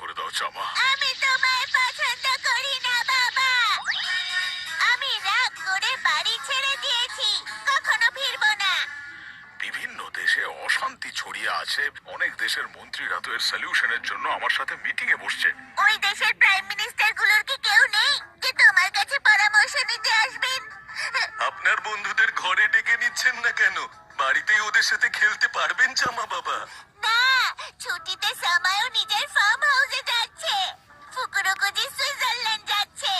করে দাও জামা। আমি তোমায় পছন্দ করি না বাবা। আমি রাগ করে বাড়ি ছেড়ে দিয়েছি, কখনো ফিরবো না। বিভিন্ন দেশে অশান্তি ছড়িয়ে আছে, অনেক দেশের মন্ত্রীরা তো এর সলিউশনের জন্য আমার সাথে মিটিং এ বসছে। ওই দেশের প্রাইম মিনিস্টার গুলোর কি কেউ নেই যে তোমার কাছে পরামর্শ নিতে আসবেন? আপনার বন্ধুদের ঘরে ডেকে নিচ্ছেন না কেন? বাড়িতেই ওদের সাথে খেলতে পারবেন জামা বাবা। না, ছুটিতে সময়ও নিজের ফার্ম হাউসে যাচ্ছে, ফুকুরোকুজি সুইজারল্যান্ড যাচ্ছে,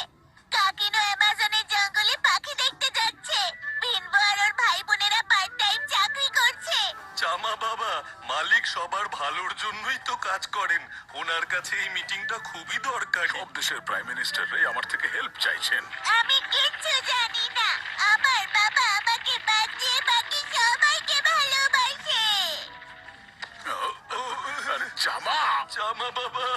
কাকিনো অ্যামাজনের জঙ্গলে পাখি দেখতে যাচ্ছে, ভিনবো আর ওর ভাই বোনেরা পার্ট টাইম চাকরি করছে। জামা বাবা, মালিক সবার ভালোর জন্যই তো কাজ করেন। ওনার কাছে এই মিটিংটা খুবই দরকার। সব দেশের প্রাইম মিনিস্টাররাই আমার থেকে হেল্প চাইছেন। আমি কিচ্ছু জানি না। আমার বাবা আমাকে বাদ দিয়ে বাকি সবাইকে ভালোবাসে। আরে জামা, জামা বাবা,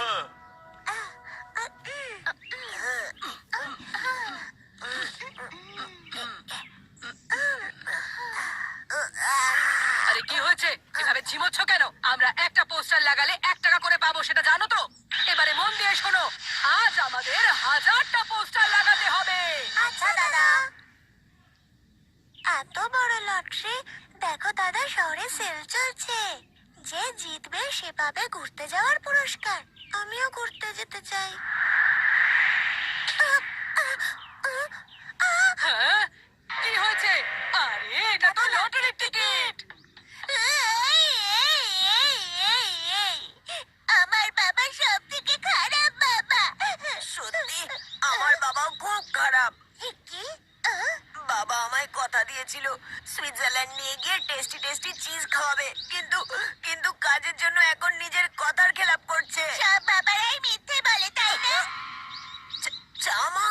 আরে কি হয়েছে? এভাবে ঝিমোচ্ছ কেন? আমরা একটা পোস্টার লাগালে 1 টাকা করে পাবো, সেটা জানো তো? এবারে মন দিয়ে শোনো, আজ আমাদের 1000টা পোস্টার লাগাতে হবে। আচ্ছা দাদা। এত বড় লটারি! দেখো দাদা, শহরে সেল চলছে। যে জিতবে সে পাবে ঘুরতে যাওয়ার পুরস্কার। আমিও ঘুরতে যেতে চাই। হ্যাঁ, কি হয়েছে? আরে এটা তো লটারির টিকিট। আমার বাবা সব থেকে খারাপ বাবা। সত্যি আমার বাবাও খুব খারাপ। কি? বাবা আমায় কথা দিয়েছিল সুইজারল্যান্ড নিয়ে গিয়ে টেস্টি টেস্টি চিজ খাওয়াবে, কিন্তু কিন্তু কাজের জন্য এখন নিজের কথার খেলাপ করছে। সব বাবারাই মিথ্যে বলে, তাই না? জামা,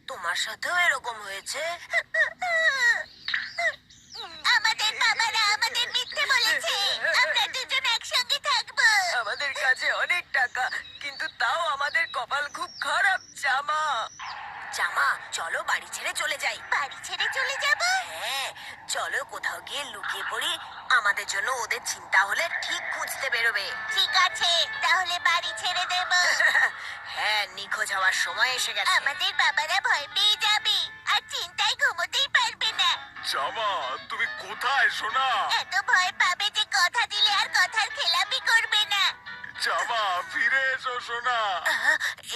তোমার সাথেও এরকম হয়েছে? আমাদের বাবারা আমাদের মিথ্যে বলেছে। আমরা দুজন একসঙ্গে থাকবো। আমাদের কাছে অনেক টাকা, কিন্তু তাও আমাদের কপাল খুব খারাপ। জামা জামা, চলো বাড়ি ছেড়ে চলে যাই। বাড়ি ছেড়ে চলে যাব? হ্যাঁ, চলো কোথাও গিয়ে লুকিয়ে পড়ি। আমাদের জন্য ওদের চিন্তা হলে ঠিক খুঁজতে বেরোবে। ঠিক আছে, তাহলে বাড়ি ছেড়ে দেব। হ্যাঁ, নিখোঁজ হওয়ার সময় এসে গেছে। আমাদের বাবারা ভয় পেয়ে যাবে আর চিন্তায় ঘুমোতেই পারবে না। জামা তুমি কোথায় সোনা? এত ভয় পাবে যে কথা দিলে আর কথার খেলাপি করবে না। জামা ফিরে এসো সোনা।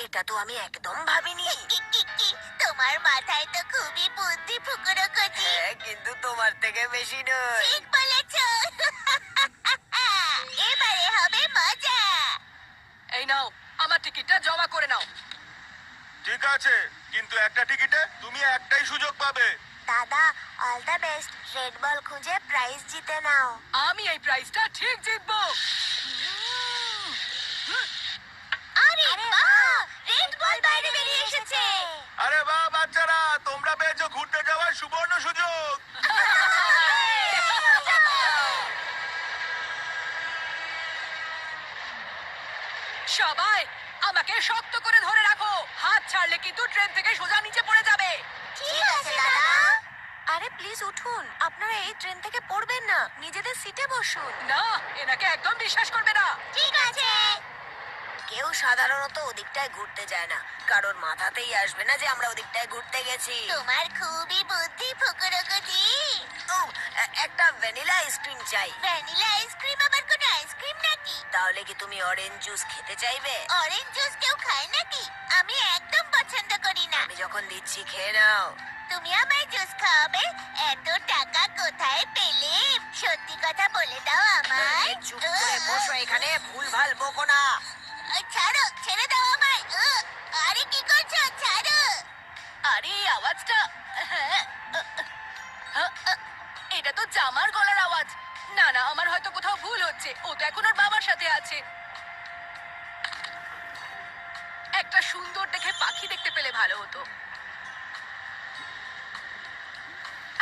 এটা তো আমি একদম ভাবিনি। কি, তোমার মাথায় তো খুবই বুদ্ধি ফুকুরোকুজি। হ্যাঁ, কিন্তু তোমার থেকে বেশি নয়। ঠিক বলেছ। এবারে হবে মজা। এই নাও, আমার টিকিটটা জমা করে নাও। ঠিক আছে, কিন্তু একটা টিকিটে তুমি একটাই সুযোগ পাবে। দাদা, all the best. Red ball খুঁজে প্রাইজ জিতে নাও। আমি এই প্রাইজটা ঠিক জিতবো। আরে বাহ! রেড বল বাইরে বেরিয়ে এসেছে। আরে বাহ বাচ্চারা, তোমরা পেয়েছো ঘুরতে যাওয়ার সুবর্ণ সুযোগ। সবাই আমাকে শক্ত করে ধরে রাখো। হাত ছাড়লে কিন্তু ট্রেন থেকে সোজা নিচে পড়ে যাবে। ঠিক আছে দাদা। আরে প্লিজ উঠুন, আপনারা এই ট্রেন থেকে পড়বেন না, নিজেদের সিটে বসুন। না, এনাকে একদম বিশ্বাস করবে না। ঠিক আছে। কেউ সাধারণত ওদিকটায় ঘুরতে যায় না, কারোর মাথাতেই আসবে না যে আমরা ওদিকটায় ঘুরতে গেছি। তোমার খুবই বুদ্ধি ফুকুরোকুজি। ও, একটা ভ্যানিলা আইসক্রিম চাই। ভ্যানিলা আইসক্রিম আবার কোনো আইসক্রিম নাকি? তাহলে কি তুমি অরেঞ্জ জুস খেতে চাইবে? অরেঞ্জ জুস কেউ খায় নাকি? আমি একদম পছন্দ করি না। আমি যখন দিচ্ছি খেয়ে নাও। তুমি আমায় জুস খাওয়াবে? এত টাকা কোথায় পেলে? সত্যি কথা বলে দাও আমায়। চুপ করে বসো এখানে, ভুলভাল বকো না। ছাড়ো, ছেড়ে দাও আমায়। আরে কি করছো? ছাড়ো। আরে এই আওয়াজটা, হ্যাঁ, এটা তো জামার গলার আওয়াজ। না না, আমার হয়তো কোথাও ভুল হচ্ছে। ও তো এখন ওর বাবার সাথে আছে। একটা সুন্দর দেখে পাখি দেখতে পেলে ভালো হতো।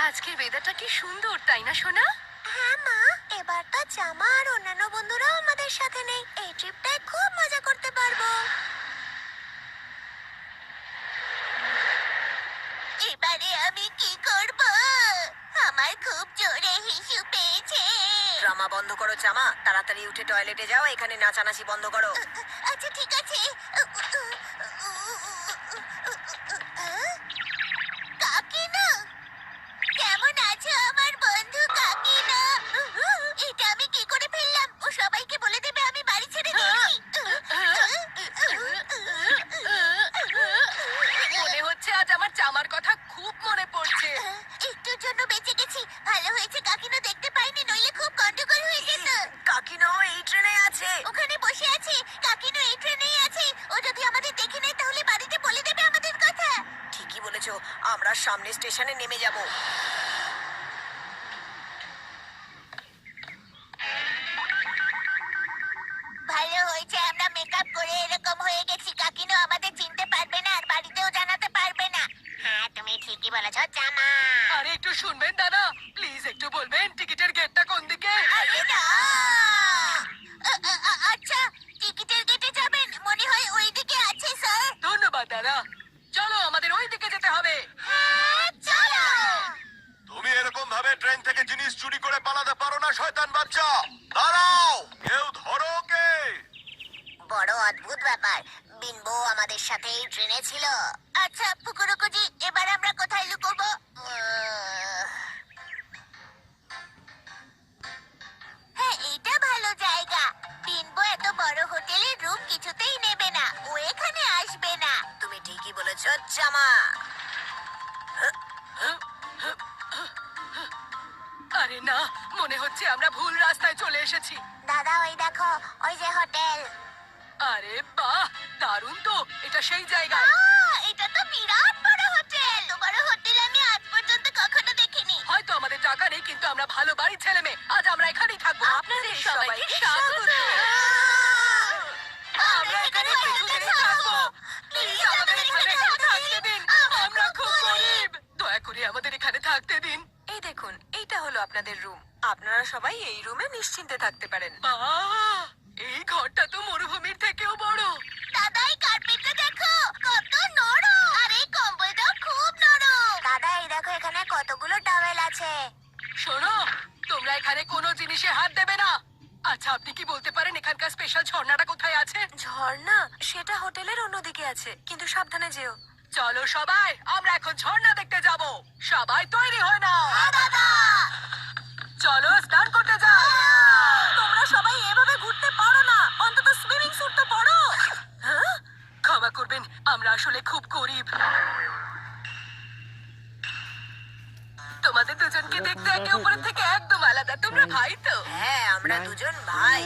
আজকের ওয়েদারটা কি সুন্দর, তাই না সোনা? হ্যাঁ মা, এবার তো জামা আর অন্যান্য বন্ধুরাও আমাদের সাথে নেই। এই ট্রিপটায় খুব মজা করতে পারবো। এবারে আমি কি করব? আমার খুব জোরে হিসু পেয়েছে। ড্রামা বন্ধ করো চামা, তাড়াতাড়ি উঠে টয়লেটে যাও, এখানে নাচানাচি বন্ধ করো। আচ্ছা ঠিক আছে। কাকিনা, কেমন আছো আমার বন্ধু কাকিনা? এটা আমি কি করে ফেললাম? ও সবাইকে বলে দেবে আমি বাড়ি ছেড়ে দিয়েছি। মনে হচ্ছে আজ আমার জামার কথা খুব মনে পড়ছে। একটুর জন্য বেঁচে গেছি। ভালো হয়েছে কাকিনা দেখতে পাইনি, নইলে খুব গন্ডগোল হয়ে যেত। কাকিনাও এই ট্রেনে আছে। ওখানে বসে আছে। কাকিনো এই ট্রেনেই আছে। ও যদি আমাদের দেখে নেয় তাহলে বাড়িতে বলে দেবে আমাদের কথা। ঠিকই বলেছো, আমরা সামনে স্টেশনে নেমে যাব। ভালো হয়েছে আমরা মেকআপ করে এরকম হয়ে গেছি। কাকিনো আমাদের চিনতে পারবে না আর বাড়িতেও জানাতে পারবে না। হ্যাঁ তুমি ঠিকই বলেছ জামা। আরে একটু শুনবেন দাদা, প্লিজ একটু বলবেন টিকিটের গেটটা কোন দিকে? আরে না। আচ্ছা টিকিটের কেটে যাবেন, মনে হয় ওইদিকে আছে স্যার। ধন্যবাদ দাদা, চলো আমাদের ওই দিকে যেতে হবে। হ্যাঁ, চলো। তুমি এরকম ভাবে ট্রেন থেকে জিনিস চুরি করে পালাতে পারো না শয়তান বাচ্চা। দাঁড়াও, কেউ ধরো ওকে। বড় অদ্ভুত ব্যাপার। বিনবো আমাদের সাথে এই ট্রেনে ছিল। আচ্ছা পুকুরুকুজি, এবার আমরা কোথায় লুকোবো? হ্যাঁ এটা ভালো জায়গা। বিনবো এত বড় হোটেলের রুম কিছুতেই নেবে না, ও এখানে আসবে না। তুমি ঠিকই বলেছো জামা। আরে না, মনে হচ্ছে আমরা ভুল রাস্তায় চলে এসেছি। দাদা ওই দেখো, ওই যে হোটেল। আরে বাহ, দারুণ তো, এটা সেই জায়গা। এটা তো বিরাট বড় হোটেল। এত বড় হোটেল আমি আজ পর্যন্ত কখনো দেখিনি। হয়তো আমাদের টাকা নেই, কিন্তু আমরা ভালো বাড়ির ছেলে মেয়ে। আজ আমরা এখানেই থাকবো। আপনাদের সবাইকে স্বাগত। আমরা এখানে কিছুদিনই থাকবো। প্লিজ আমাদের এখানে থাকতে দিন, আমরা খুব গরিব। দয়া করে আমাদের এখানে থাকতে দিন। এই দেখুন, এইটা হলো আপনাদের রুম। আপনারা সবাই এই রুমে নিশ্চিন্তে থাকতে পারেন। বাহ, এই ঘরটা তো মরুভূমির থেকেও বড়। দাদা এই কার্পেটটা দেখো, কত নরম। আর এই কম্বলটাও খুব নরম। দাদা এই দেখো এখানে কতগুলো টাওয়েল আছে। শোনো, তোমরা এখানে কোনো জিনিসে হাত দেবে না। আচ্ছা আপনি কি বলতে পারেন এখানকার স্পেশাল ঝর্ণাটা কোথায় আছে? ঝর্ণা? সেটা হোটেলের অন্যদিকে আছে, কিন্তু সাবধানে যেও। চলো সবাই, আমরা এখন ঝর্ণা দেখতে যাব। সবাই তৈরি হয় না? দাদা চলো স্নান করতে যাও। তোমরা সবাই এভাবে ঘুরতে পারো না, অন্তত সুইমিং স্যুট তো পরো। হ্যাঁ? ক্ষমা করবেন, আমরা আসলে খুব গরিব। তোমাদের দুজনকে দেখতে একে অপরের থেকে একদম আলাদা। তোমরা ভাই তো? হ্যাঁ, আমরা দুজন ভাই।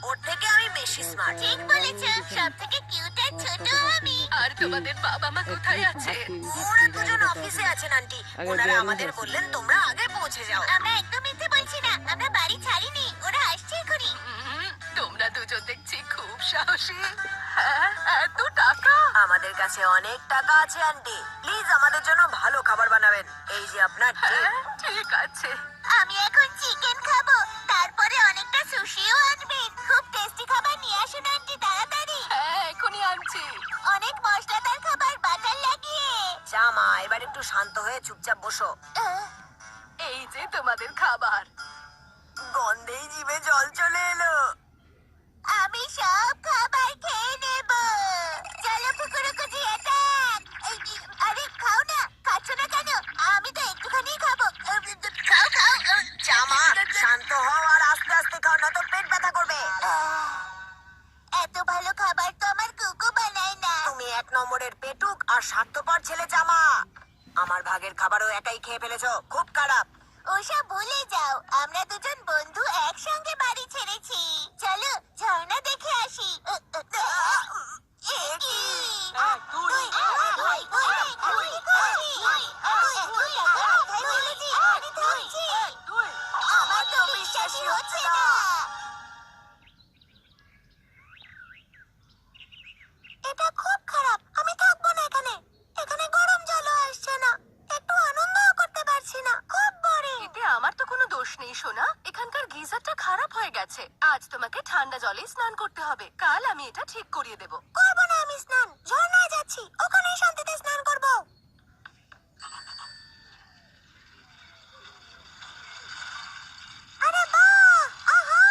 ওর থেকে আমি বেশি স্মার্ট। ঠিক বলেছো, সব থেকে কিউট আর ছোট আমি। আর তোমাদের বাবা মা কোথায় আছে? ওরা দুজন অফিসে আছেন আন্টি। ওনারা আমাদের বললেন তোমরা আগে পৌঁছে যাও। আমরা একদম মিথ্যে বলছি না, আমরা বাড়ি ছাড়িনি, ওরা আসছে এখনই। তোমরা দুজন দেখছি খুব সাহসী। হ্যাঁ, এত টাকা? আমাদের কাছে অনেক টাকা আছে আন্টি। প্লিজ আমাদের জন্য ভালো খাবার বানাবেন। এই যে আপনার টিপ। হ্যাঁ, ঠিক আছে। আমি এখন চিকেন খাবো, তারপরে অনেকটা সুশিও আনবেন। খুব টেস্টি খাবার নিয়ে আসুন আন্টি, তাড়াতাড়ি। হ্যাঁ, এখনই আনছি। অনেক মশলাদার খাবার, বাটার লাগিয়ে। জামা, এবার একটু শান্ত হয়ে চুপচাপ বসো। এই যে তোমাদের খাবার। গন্ধেই জিভে জল চলে এলো। আমি সব খাবার খেয়ে নেব। চলো পুকুরুকুজি অ্যাটাক। আরে খাও না, খাচ্ছ না কেন? আমি তো একটুখানি খাবো। খাও খাও। জামা, শান্ত হও আর আস্তে আস্তে খাও, না তো পেট ব্যথা করবে। এত ভালো খাবার তো আমার কুকু বানায় না। তুমি এক নম্বরের পেটুক আর স্বার্থপর ছেলে জামা। আমার ভাগের খাবারও একাই খেয়ে ফেলেছো, খুব খারাপ। ওসব ভুলে যাও, আমরা দুজন বন্ধু একসঙ্গে বাড়ি ছেড়েছি। চলো ঝর্ণা দেখে আসি। এ কি? তুই। আমার তো বিশ্বাসই হচ্ছে না। এটা খুব খারাপ, আমি থাকবো না এখানে। এখানে গরম জলও আসছে না, একটু আনন্দও করতে পারছি না, খুব বোরিং। এতে আমার তো কোনো দোষ নেই সোনা, এখানকার গিজারটা খারাপ হয়ে গেছে। আজ তোমাকে ঠান্ডা জলে স্নান করতে হবে, কাল আমি এটা ঠিক করিয়ে দেব। করবো না আমি স্নান, ঝর্ণায় যাচ্ছি, ওখানেই শান্তিতে স্নান করবো। আরে বাহ, আহা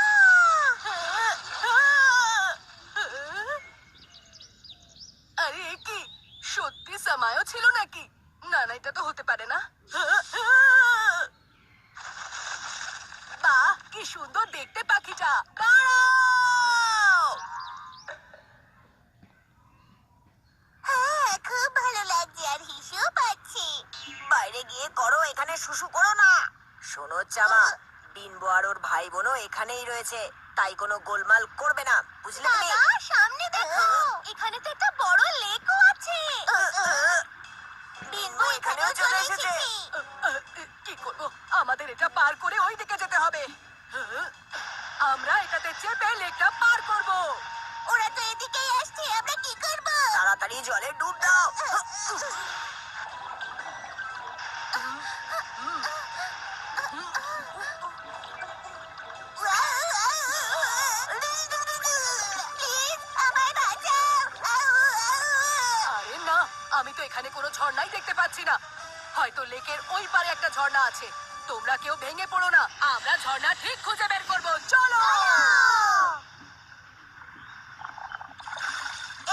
সময়ও ছিল নাকি? না না, এটা তো হতে পারে না। বাহ, কি সুন্দর দেখতে পাখিটা। দাঁড়াও! হ্যাঁ, খুব ভালো লাগছে আর হিসেও পাচ্ছি। বাইরে গিয়ে করো, এখানে শুশু করো না। শোনো চামা, বিনবো আর ওর ভাই বোনও এখানেই রয়েছে, তাই কোনো গোলমাল করবে না, বুঝলে তুমি? দাদা, সামনে দেখো, এখানে তো একটা বড় লেকও আছে। বিন্দু এখানেও চলে এসেছে। কি করবো? আমাদের এটা পার করে ওই দিকে যেতে হবে। আমরা এটাতে চেপে লেকটা পার করব। ওরা তো এদিকেই আসছে, আমরা কি করব? তাড়াতাড়ি জলে ডুব দাও। প্লিজ, আমায় বাঁচাও। আরে না, আমি তো এখানে কোনো ঝর্ণাই দেখতে পাচ্ছি না। হয়তো লেকের ওই পারে একটা ঝর্ণা আছে। তোমরা কেউ ভেঙে পড়ো না, আমরা ঝর্ণা ঠিক খুঁজে বের করব। চলো।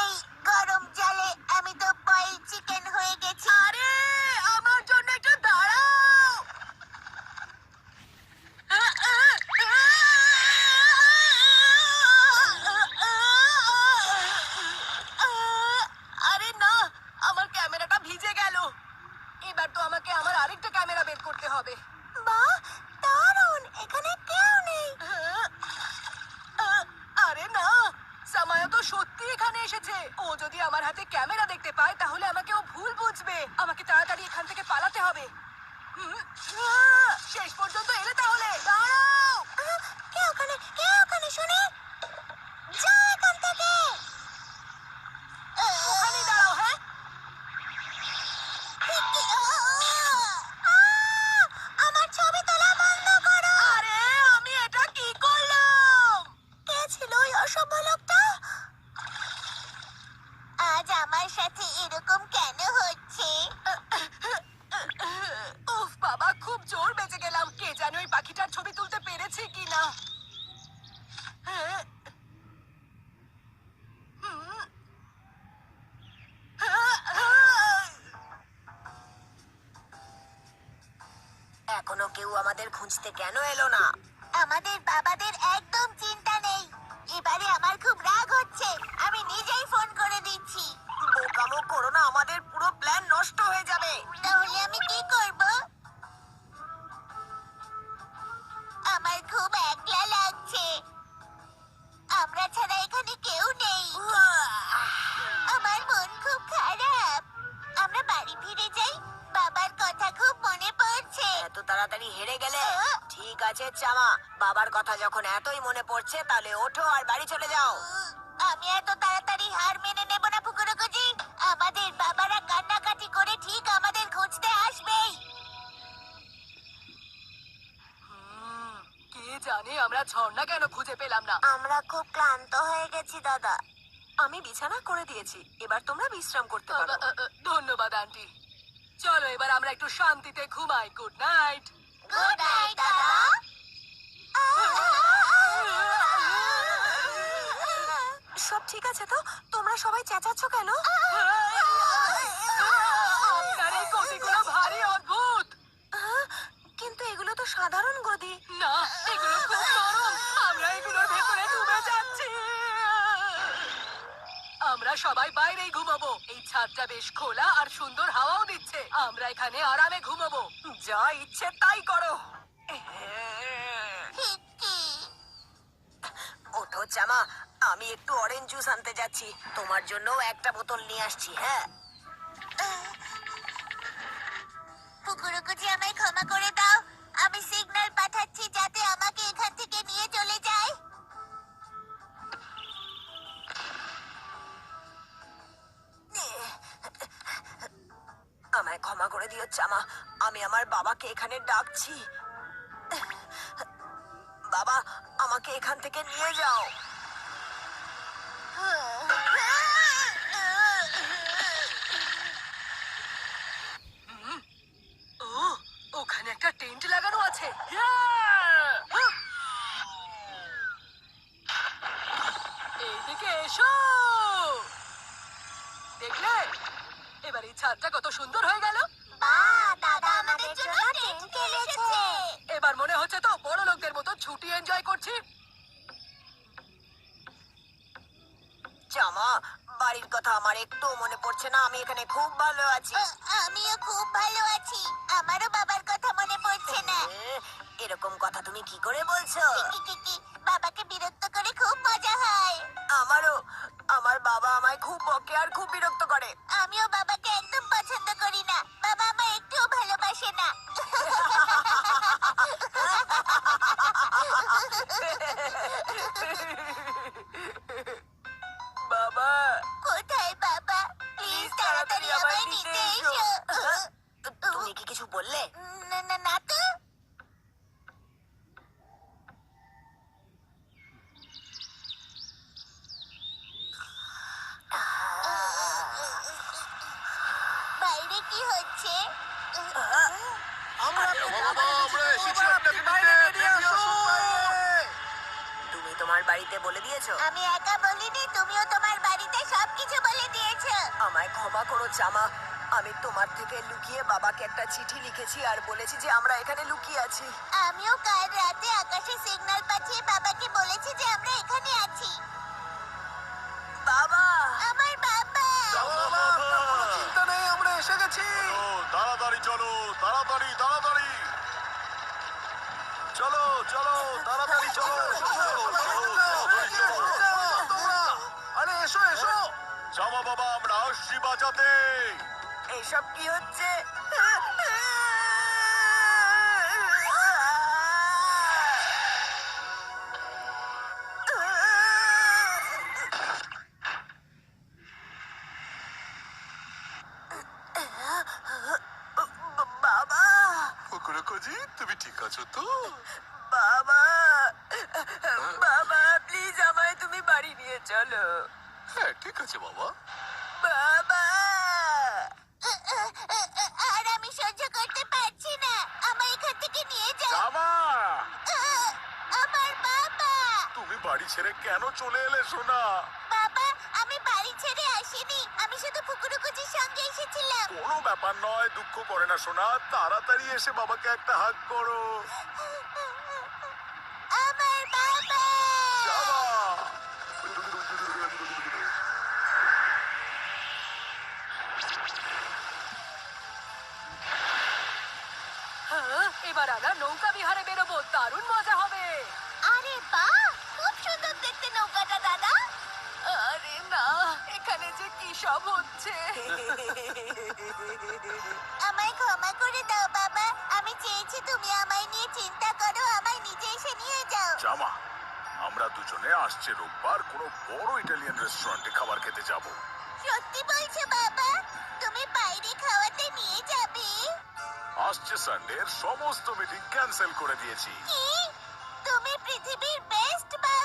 এই গরম জলে আমি তো বয়েল চিকেন হয়ে গেছি। আরে, আমার জন্য একটু দাঁড়াও। আরে না, আমার ক্যামেরাটা ভিজে গেল। এবার তো আমাকে আমার আরেকটা ক্যামেরা বের করতে হবে। বাহ, দারুণ, এখানে কেউ নেই। আরে না, সামায়া তো সত্যি এখানে এসেছে। ও যদি আমার হাতে ক্যামেরা দেখতে পায় তাহলে আমাকে ও ভুল বুঝবে। আমাকে তাড়াতাড়ি এখান থেকে পালাতে হবে। শেষ পর্যন্ত এলে তাহলে। দাঁড়াও! কে ওখানে শুনে? যা এখান থেকে। ওখানেই দাঁড়াও। হ্যাঁ, আমার ছবি তোলা বন্ধ করো। আরে আমি এটা কি করলাম? কে ছিল ওই অসভ্য লোকটা? আজ আমার সাথে এরকম কেন হচ্ছে? উফ বাবা, খুব জোর বেঁচে গেলাম। কে জানে ওই পাখিটার ছবি তুলতে পেরেছি কিনা। এখনো কেউ আমাদের খুঁজতে কেন এলো না? আমাদের বাবাদের একদম চিন্তা নেই। এবারে আমার খুব রাগ হচ্ছে, আমি নিজেই ফোন করে দিচ্ছি। বোকামো করো না, আমাদের পুরো প্ল্যান নষ্ট হয়ে যাবে। তাহলে আমি কি করব? আমার খুব একলা লাগছে। আমরা ছাড়া এখানে কেউ নেই। আমার মন খুব খারাপ। আমরা বাড়ি ফিরে যাই, বাবার কথা খুব মনে পড়ছে। এত তাড়াতাড়ি হেরে গেলে? ঠিক আছে চামা, বাবার কথা যখন এতই মনে পড়ছে তাহলে ওঠো আর বাড়ি চলে যাও। আমি এত তাড়াতাড়ি হার মেনে নেব না ফুকুরুকুজি। আমাদের বাবারা কান্নাকাটি করে ঠিক আমাদের খুঁজতে আসবেই। কে জানে আমরা ঝর্ণা কেন খুঁজে পেলাম না। আমরা খুব ক্লান্ত হয়ে গেছি দাদা। আমি বিছানা করে দিয়েছি, এবার তোমরা বিশ্রাম করতে পারো। ধন্যবাদ আন্টি। চলো এবার আমরা একটু শান্তিতে ঘুমাই। Good night. গুড নাইট দাদা। সব ঠিক আছে তো? তোমরা সবাই চেঁচাচ্ছ কেন? আপনার এই গতিগুলো ভারী অদ্ভুত। কিন্তু এগুলো তো সাধারণ গদি। না, এগুলো খুব নরম। আমরা এগুলোর ভেতরে ডুবে যাচ্ছি। আমরা সবাই বাইরেই ঘুমাবো। এই ছাদটা বেশ খোলা আর সুন্দর হাওয়াও দিচ্ছে। আমরা এখানে আরামে ঘুমাবো। যা ইচ্ছে তাই করো। হিক্কি। ওঠো চামা, আমি একটু অরেঞ্জ জুস আনতে যাচ্ছি, তোমার জন্য একটা বোতল নিয়ে আসছি। হ্যাঁ, ফুকুরুকুজি, আমায় ক্ষমা করে দাও। আমি সিগন্যাল পাঠাচ্ছি যাতে আমাকে এখান থেকে নিয়ে চলে যায়। আমায় ক্ষমা করে দিও চামা, আমি আমার বাবাকে এখানে ডাকছি। বাবা, আমাকে এখান থেকে নিয়ে যাও। ও, ওখানে একটা টেন্ট লাগানো আছে। এইদিকে এসো। দেখলে, এবার এই ছাদটা কত সুন্দর হয়ে গেল। দাদা আমাদের জন্য ট্রেন কিনেছে। এবার মনে হচ্ছে তো বড় লোকদের মতো ছুটি এনজয় করছি। জামা, বাড়ির কথা আমার একটু মনে পড়ছে না। আমি এখানে খুব ভালো আছি। আমিও খুব ভালো আছি। আমারও বাবার কথা মনে পড়ছে না। এরকম কথা তুমি কি করে বলছো? কি, বাবাকে বিরক্ত করে খুব মজা হয়। আমারও। আমার বাবা আমায় খুব বকে আর খুব বিরক্ত করে। আমিও বাবাকে একদম পছন্দ করি না। বাবা আমায় একটুও ভালোবাসে না। বাবা, কোথায় বাবা? প্লিজ তাড়াতাড়ি আমায় নিতে এসো। তুমি কি কিছু বললে? না তো। বাইরে কি হচ্ছে? তুমি তোমার বাড়িতে বলে দিয়েছো? আমি একা বলিনি, তুমিও তোমার বাড়িতে সবকিছু বলে দিয়েছো। আমায় ক্ষমা করো জামা। আমি তোমার থেকে লুকিয়ে বাবাকে একটা চিঠি লিখেছি আর বলেছি যে আমরা এখানে লুকিয়ে আছি। আমিও কাল রাতে আকাশে সিগন্যাল পাঠিয়ে বাবাকে বলেছি যে আমরা এখানে আছি। বাবা, আমার বাবা। চিন্তা নেই, আমরা এসে গেছি। তাড়াতাড়ি চলো, তাড়াতাড়ি তাড়াতাড়ি চলো, চলো তাড়াতাড়ি চলো। আরে এসো এসো। জামা বাবা, আমরা আসছি বাঁচাতে। এইসব কি হচ্ছে? বাবা, ফুকুরুকুজি, তুমি ঠিক আছো তো? বাবা, বাবা প্লিজ আমায় তুমি বাড়ি নিয়ে চলো। হ্যাঁ ঠিক আছে বাবা। বাবা, আর আমি সহ্য করতে পারছি না। আমায় এখান থেকে নিয়ে যাও। জামা, আমার বাবা। তুমি বাড়ি ছেড়ে কেন চলে এলে সোনা? বাবা, আমি বাড়ি ছেড়ে আসিনি। আমি শুধু ফুকুরুকুজির সঙ্গে এসেছিলাম। কোনো ব্যাপার নয়, দুঃখ করে না সোনা। তাড়াতাড়ি এসে বাবাকে একটা হাগ করো। আমার বাবা। জামা, হ্যাঁ, এবার আমরা নৌকা বিহারে বেরোবো। দারুণ মজা হবে। আরে বাহ, খুব সুন্দর দেখতে নৌকাটা দাদা। আরে না, এখানে যে কি সব হচ্ছে। আমায় ক্ষমা করে দাও বাবা। আমি চেয়েছি তুমি আমায় নিয়ে চিন্তা করো, আমায় নিজে এসে নিয়ে যাও। জামা, আমরা দুজনে আসছে রোববার কোনো বড় ইটালিয়ান রেস্টুরেন্টে খাবার খেতে যাব। সত্যি বলছো বাবা? তুমি বাইরে খাওয়াতে নিয়ে যাবে? আসছে সানডের সমস্ত মিটিং ক্যান্সেল করে দিয়েছি। কি? তুমি পৃথিবীর বেস্ট বাবা।